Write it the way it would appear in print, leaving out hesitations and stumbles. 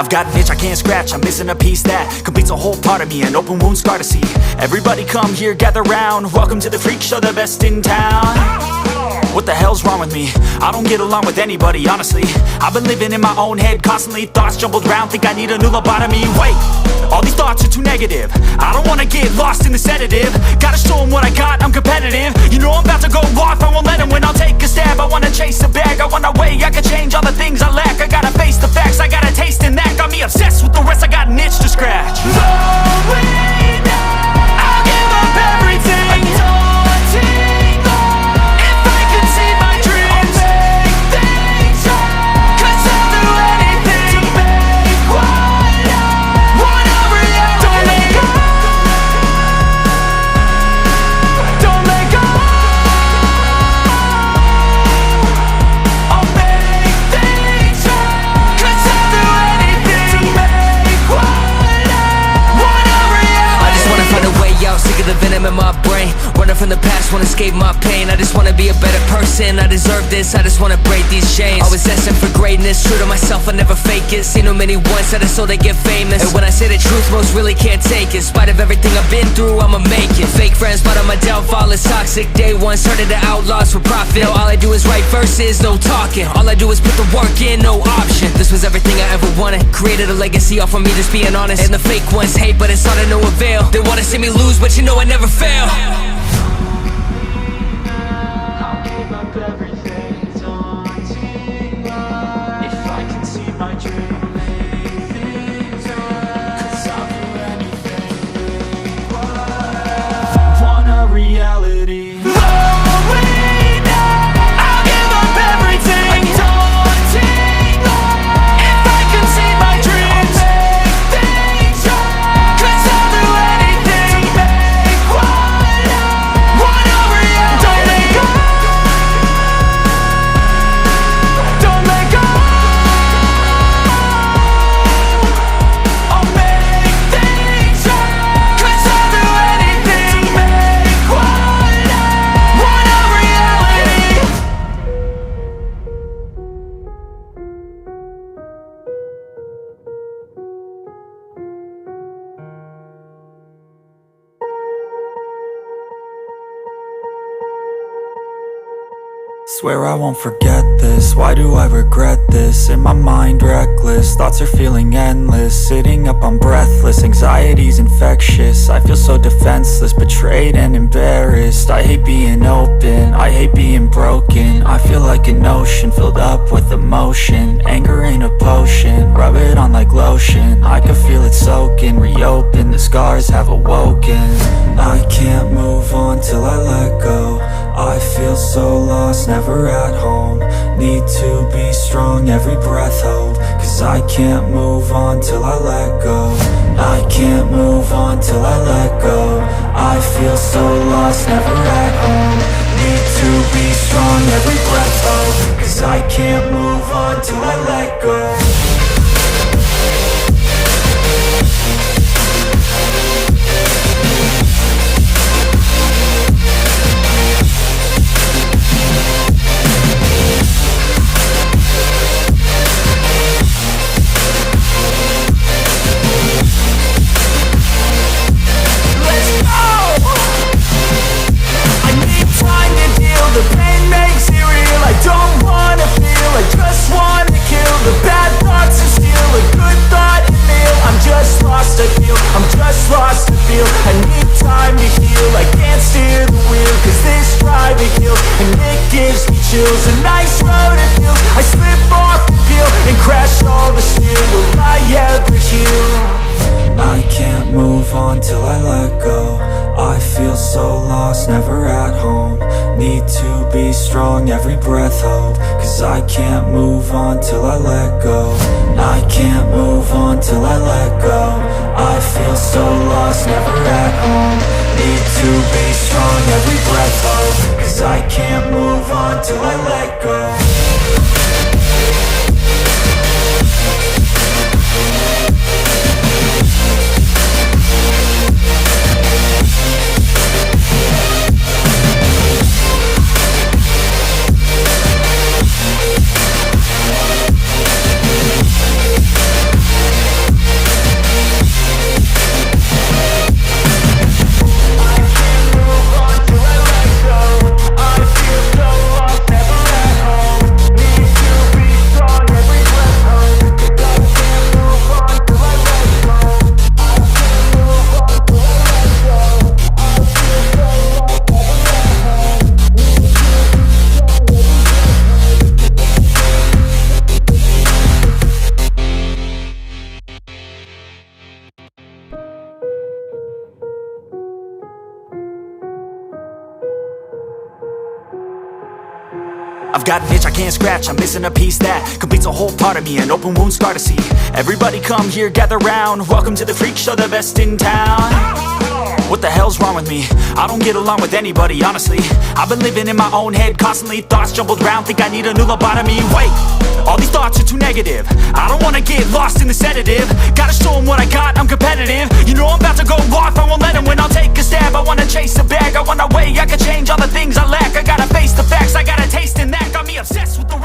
I've got an itch I can't scratch, I'm missing a piece that completes a whole part of me, an open wound scar to see. Everybody come here, gather round, welcome to the freak show, the best in town. What the hell's wrong with me? I don't get along with anybody, honestly. I've been living in my own head constantly, thoughts jumbled round, think I need a new lobotomy. Wait, all these thoughts are too negative, I don't wanna get lost in the sedative. Gotta show them what I got, I'm competitive. You know I'm about to go off, I won't let them win, I'll take a stab. I wanna chase the bag, I wanna weigh, I can change all the things I lack. I gotta face the facts, I got a taste in that. Got me obsessed with the rest, I got an itch to scratch. Going down, I'll give up everything. Daunting all, if I could see my dreams, I'll make things right. 'Cause I'll do anything to make what I want a reality. Don't let go, don't let go. I'll make things right. 'Cause I'll do anything to make what I want a reality. I just wanna find a way out, sick of the venom in my brain. Running from the past, wanna escape my pain. I just wanna be a better person, I deserve this. I just wanna break these chains. Always asking for greatness, true to myself, I never fake it. Seen too many once that I so they get famous. And when I say the truth, most really can't take it. In spite of everything I've been through, I'ma make it. Fake friends, but on my downfall is toxic. Day one, started the outlaws for profit. Now all I do is write verses, no talking. All I do is put the work in, no option. This was everything I ever wanted. Created a legacy off of me just being honest. And the fake ones hate, but it's all to no avail. They wanna see me lose, but you know I never fail. I'll give up everything, daunting life. If I can see my dream, make things right. 'Cause I'll do anything, make what I want a reality. Going down, I'll give up everything, daunting life. If I can see my dreams, make things right. 'Cause I'll do anything to make what I want a reality. Don't let go, don't let go. I'll make things right. 'Cause I'll do anything to make what I want a reality. Swear I won't forget this, why do I regret this? In my mind reckless, thoughts are feeling endless. Sitting up, I'm breathless, anxiety's infectious. I feel so defenseless, betrayed and embarrassed. I hate being open, I hate being broken. I feel like an ocean filled up with emotion. Anger ain't a potion, rub it on like lotion. I can feel it soaking, reopen, the scars have awoken. I can't move on till I let go. I feel so lost, never at home. Need to be strong, every breath hold. 'Cause I can't move on till I let go. I can't move on till I let go. I feel so lost, never at home. Need to be strong, every breath hold. 'Cause I can't move on till I let go. The pain makes it real, I don't wanna feel, I just wanna kill the bad thoughts and steal a good thought and feel. I'm just lost, I feel, I'm just lost to feel. I need time to heal, I can't steer the wheel. 'Cause this drive it kills, and it gives me chills. A nice road it feels, I slip off the peel and crash all the steel. Will I ever heal? I can't move on till I let go. I feel so lost, never at home. Need to be strong, every breath hold. 'Cause I can't move on till I let go. I can't move on till I let go. I feel so lost, never at home. Need to be strong, every breath hold. 'Cause I can't move on till I let go. I've got an itch I can't scratch, I'm missing a piece that completes a whole part of me, an open wound scar to see. Everybody come here, gather round, welcome to the freak show, the best in town. What the hell's wrong with me? I don't get along with anybody, honestly. I've been living in my own head constantly, thoughts jumbled round, think I need a new lobotomy. Wait, all these thoughts are too negative, I don't wanna get lost in the sedative. Gotta show them what I got, I'm competitive. You know I'm about to go off, I won't let them win, I'll take a stab. I wanna chase a bag, I wanna weigh, I can change all the things I lack. I gotta face the facts, I got a taste in that, got me obsessed with the